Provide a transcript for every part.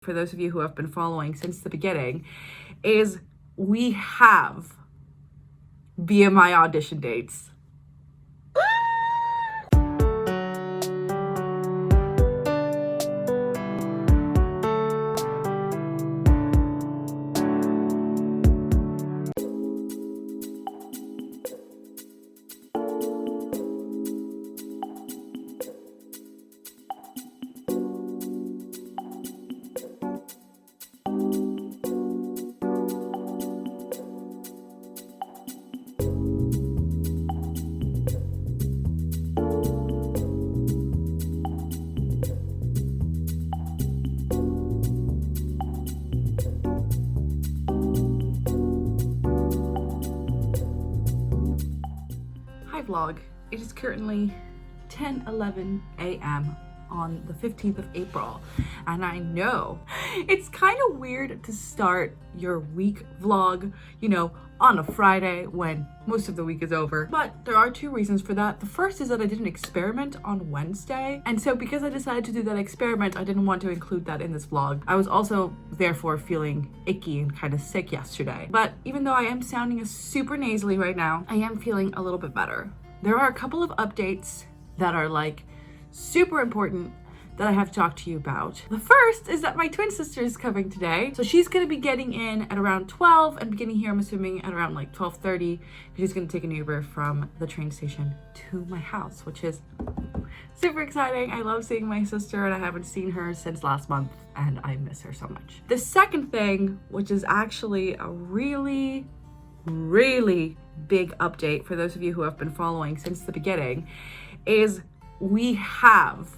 for those of you who have been following since the beginning, is we have BMI audition dates. Vlog. It is currently 10:11 a.m. on the 15th of April, and I know it's kind of weird to start your week vlog, on a Friday when most of the week is over, but there are two reasons for that. The first is that I did an experiment on Wednesday, and so because I decided to do that experiment, I didn't want to include that in this vlog. I was also therefore feeling icky and kind of sick yesterday, but even though I am sounding super nasally right now, I am feeling a little bit better. There are a couple of updates that are super important that I have to talk to you about. The first is that my twin sister is coming today. So she's gonna be getting in at around 12 and beginning here, I'm assuming, at around 12:30. She's gonna take an Uber from the train station to my house, which is super exciting. I love seeing my sister and I haven't seen her since last month and I miss her so much. The second thing, which is actually a really big update for those of you who have been following since the beginning, is we have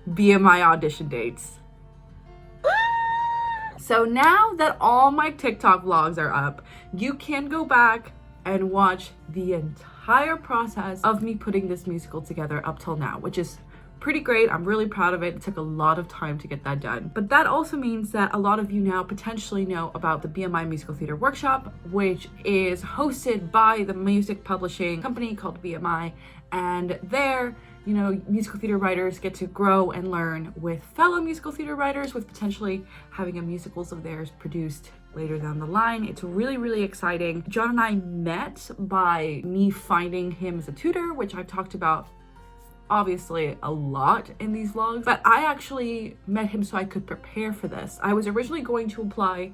BMI audition dates. So now that all my TikTok vlogs are up, you can go back and watch the entire process of me putting this musical together up till now, which is pretty great. I'm really proud of it. It took a lot of time to get that done. But that also means that a lot of you now potentially know about the BMI Musical Theater Workshop, which is hosted by the music publishing company called BMI. And there, musical theater writers get to grow and learn with fellow musical theater writers, with potentially having a musicals of theirs produced later down the line. It's really exciting. John and I met by me finding him as a tutor, which I've talked about obviously a lot in these vlogs, but I actually met him so I could prepare for this. I was originally going to apply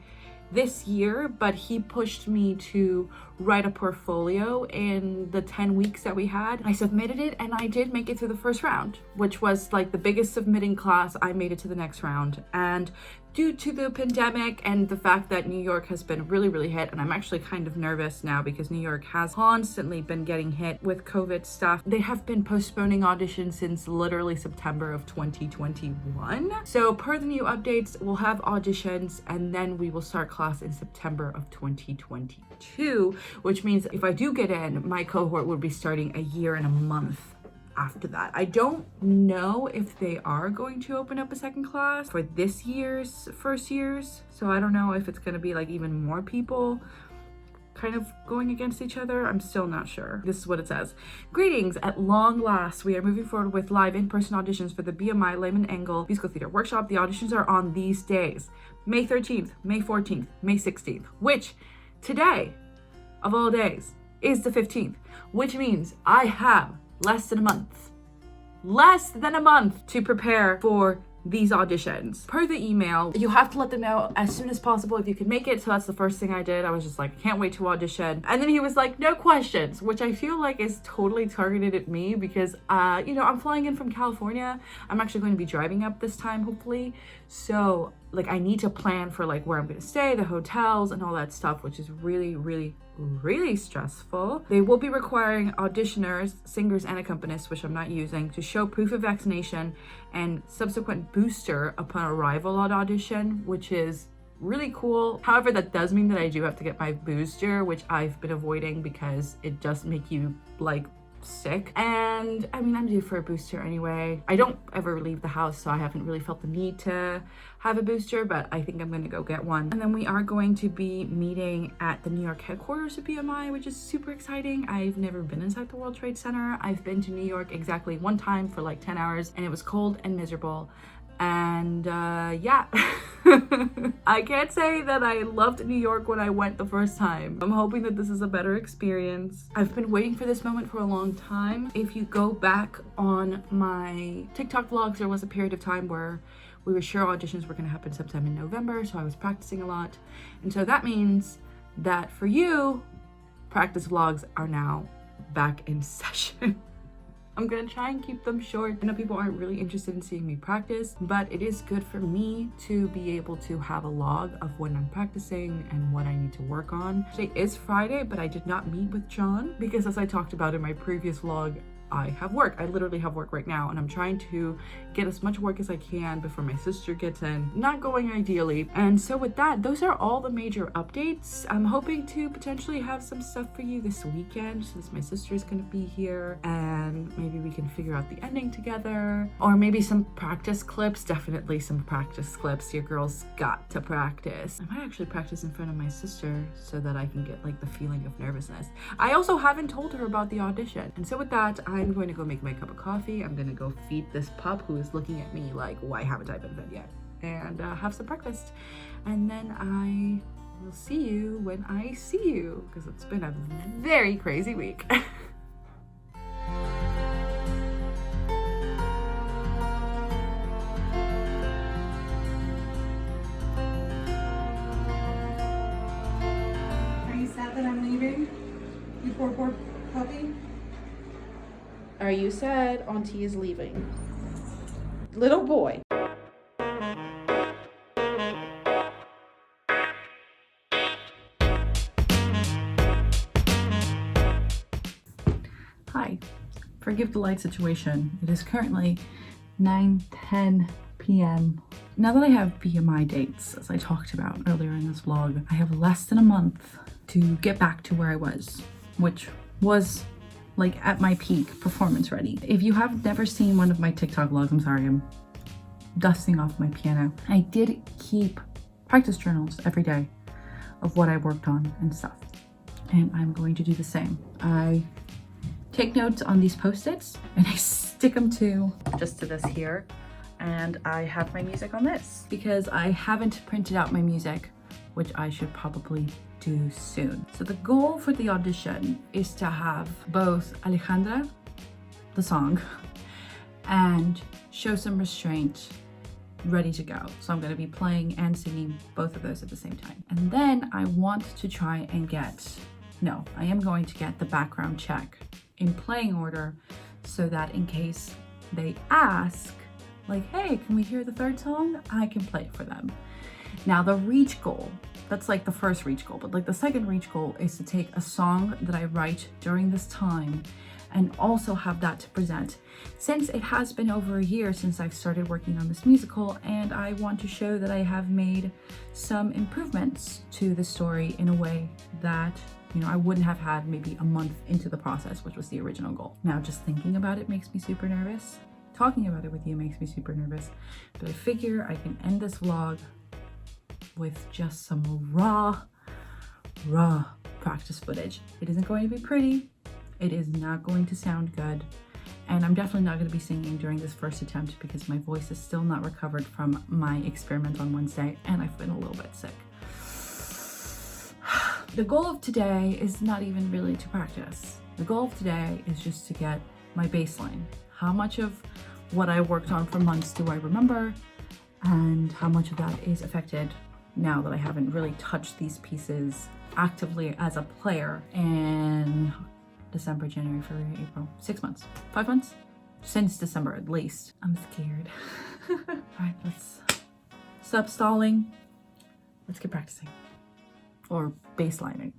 this year, but he pushed me to write a portfolio in the 10 weeks that we had. I submitted it and I did make it through the first round, which was the biggest submitting class. I made it to the next round, and due to the pandemic and the fact that New York has been really hit, and I'm actually kind of nervous now because New York has constantly been getting hit with COVID stuff. They have been postponing auditions since literally September of 2021. So per the new updates, we'll have auditions and then we will start class in September of 2022, which means if I do get in, my cohort would be starting a year and a month after that. I don't know if they are going to open up a second class for this year's first years, so I don't know if it's going to be even more people kind of going against each other. I'm still not sure. This is what it says. Greetings, at long last we are moving forward with live in-person auditions for the BMI Lehman Engel Musical Theater Workshop. The auditions are on these days: May 13th, May 14th, May 16th, which today of all days is the 15th, which means I have less than a month to prepare for these auditions. Per the email, you have to let them know as soon as possible if you can make it. So that's the first thing I did. I was just I can't wait to audition. And then he was no questions, which I feel is totally targeted at me because, I'm flying in from California. I'm actually going to be driving up this time, hopefully. So I need to plan for where I'm going to stay, the hotels and all that stuff, which is really stressful. They will be requiring auditioners, singers, and accompanists, which I'm not using, to show proof of vaccination and subsequent booster upon arrival at audition, which is really cool. However, that does mean that I do have to get my booster, which I've been avoiding because it does make you sick. And I'm due for a booster anyway. I don't ever leave the house, so I haven't really felt the need to have a booster, but I think I'm going to go get one. And then we are going to be meeting at the New York headquarters of BMI, which is super exciting. I've never been inside the World Trade Center. I've been to New York exactly one time for 10 hours, and it was cold and miserable. And yeah. I can't say that I loved New York when I went the first time. I'm hoping that this is a better experience. I've been waiting for this moment for a long time. If you go back on my TikTok vlogs, there was a period of time where we were sure auditions were going to happen sometime in November, so I was practicing a lot. And so that means that for you, practice vlogs are now back in session. I'm gonna try and keep them short. I know people aren't really interested in seeing me practice, but it is good for me to be able to have a log of when I'm practicing and what I need to work on. Today is Friday, but I did not meet with John because, as I talked about in my previous vlog, I have work. I literally have work right now, and I'm trying to get as much work as I can before my sister gets in. Not going ideally. And so with that, those are all the major updates. I'm hoping to potentially have some stuff for you this weekend since my sister is going to be here, and maybe we can figure out the ending together, or maybe some practice clips. Definitely some practice clips. Your girl's got to practice. I might actually practice in front of my sister so that I can get like the feeling of nervousness. I also haven't told her about the audition, and so with that, I'm going to go make my cup of coffee. I'm gonna go feed this pup who is looking at me like, why haven't I been fed yet? And have some breakfast. And then I will see you when I see you, because it's been a very crazy week. Are you sad that I'm leaving? You poor puppy? Are you sad Auntie is leaving? Little boy. Hi. Forgive the light situation. It is currently 9:10 p.m. Now that I have BMI dates, as I talked about earlier in this vlog, I have less than a month to get back to where I was, which was like at my peak, performance ready. If you have never seen one of my TikTok vlogs, I'm sorry, I'm dusting off my piano. I did keep practice journals every day of what I worked on and stuff. And I'm going to do the same. I take notes on these Post-its and I stick them just to this here. And I have my music on this because I haven't printed out my music, which I should probably do soon. So the goal for the audition is to have both Alejandra, the song, and Show Some Restraint ready to go. So I'm going to be playing and singing both of those at the same time. And then I want to try and I am going to get the background check in playing order so that in case they ask, like, hey, can we hear the third song? I can play it for them. Now the reach goal, that's like the first reach goal, but like the second reach goal is to take a song that I write during this time and also have that to present. Since it has been over a year since I've started working on this musical, and I want to show that I have made some improvements to the story in a way that, I wouldn't have had maybe a month into the process, which was the original goal. Now just thinking about it makes me super nervous. Talking about it with you makes me super nervous, but I figure I can end this vlog with just some raw practice footage. It isn't going to be pretty. It is not going to sound good. And I'm definitely not going to be singing during this first attempt because my voice is still not recovered from my experiment on Wednesday and I've been a little bit sick. The goal of today is not even really to practice. The goal of today is just to get my baseline. How much of what I worked on for months do I remember? And how much of that is affected now that I haven't really touched these pieces actively as a player in December, January, February, April, 6 months, 5 months? Since December at least. I'm scared. All right, let's stop stalling. Let's get practicing. Or baselining.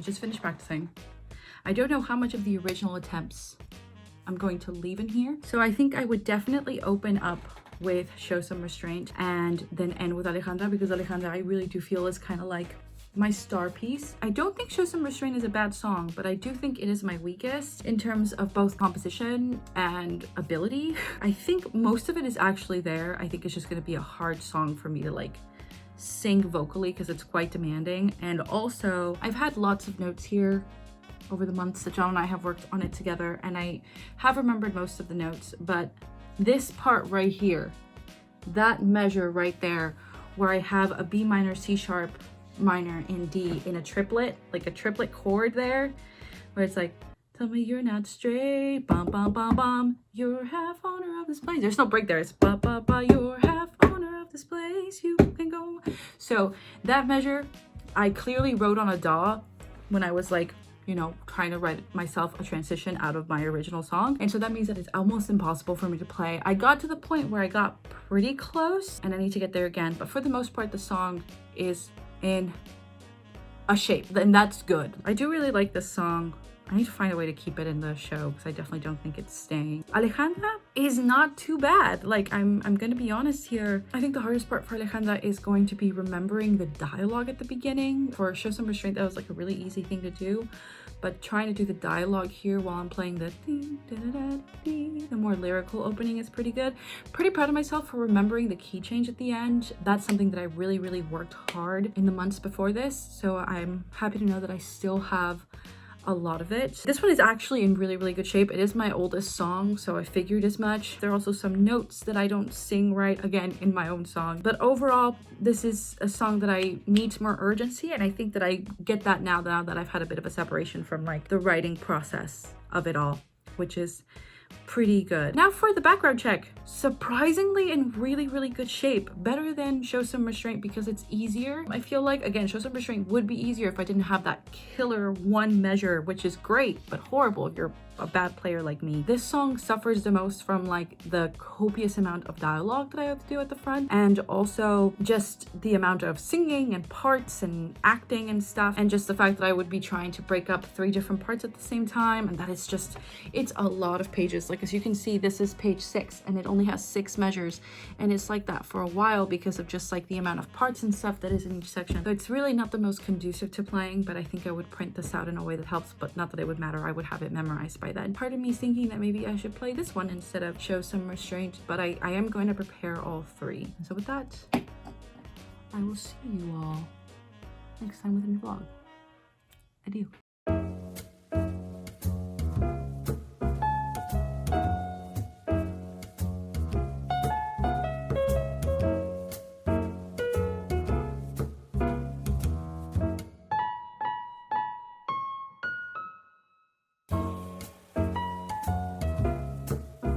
just finished practicing. I don't know how much of the original attempts I'm going to leave in here. So I think I would definitely open up with Show Some Restraint and then end with Alejandra, because Alejandra I really do feel is kind of like my star piece. I don't think Show Some Restraint is a bad song, but I do think it is my weakest in terms of both composition and ability. I think most of it is actually there. I think it's just going to be a hard song for me to like sing vocally because it's quite demanding. And also I've had lots of notes here over the months that John and I have worked on it together, and I have remembered most of the notes, but this part right here, that measure right there where I have a B minor, C sharp minor, and D in a triplet, like a triplet chord there, where it's like, tell me you're not straight, bum bum bum bum, you're half owner of this place. There's no break there, it's ba ba ba, you're half owner of this place, you can go. So that measure I clearly wrote on a DAW when I was like, you know, trying to write myself a transition out of my original song. And so that means that it's almost impossible for me to play. I got to the point where I got pretty close and I need to get there again. But for the most part, the song is in a shape, and that's good. I do really like this song. I need to find a way to keep it in the show because I definitely don't think it's staying. Alejandra is not too bad. Like, I'm gonna be honest here. I think the hardest part for Alejandra is going to be remembering the dialogue at the beginning. For Show Some Restraint, that was like a really easy thing to do. But trying to do the dialogue here while I'm playing the more lyrical opening is pretty good. Pretty proud of myself for remembering the key change at the end. That's something that I really, really worked hard in the months before this. So I'm happy to know that I still have a lot of it. This one is actually in really, really good shape. It is my oldest song, so I figured as much. There are also some notes that I don't sing right, again, in my own song. But overall, this is a song that I needs more urgency, and I think that I get that now that I've had a bit of a separation from like the writing process of it all, which is pretty good. Now for the background check. Surprisingly in really, really good shape. Better than Show Some Restraint because it's easier. I feel like, again, Show Some Restraint would be easier if I didn't have that killer one measure, which is great, but horrible if you're a bad player like me. This song suffers the most from like the copious amount of dialogue that I have to do at the front, and also just the amount of singing and parts and acting and stuff, and just the fact that I would be trying to break up 3 different parts at the same time, and that is just, it's a lot of pages. Like, as you can see, this is page 6 and it only has 6 measures, and it's like that for a while because of just like the amount of parts and stuff that is in each section. So it's really not the most conducive to playing, but I think I would print this out in a way that helps, but not that it would matter. I would have it memorized by then. Part of me is thinking that maybe I should play this one instead of Show Some Restraint, but I am going to prepare all 3. So with that, I will see you all next time with a new vlog. Adieu.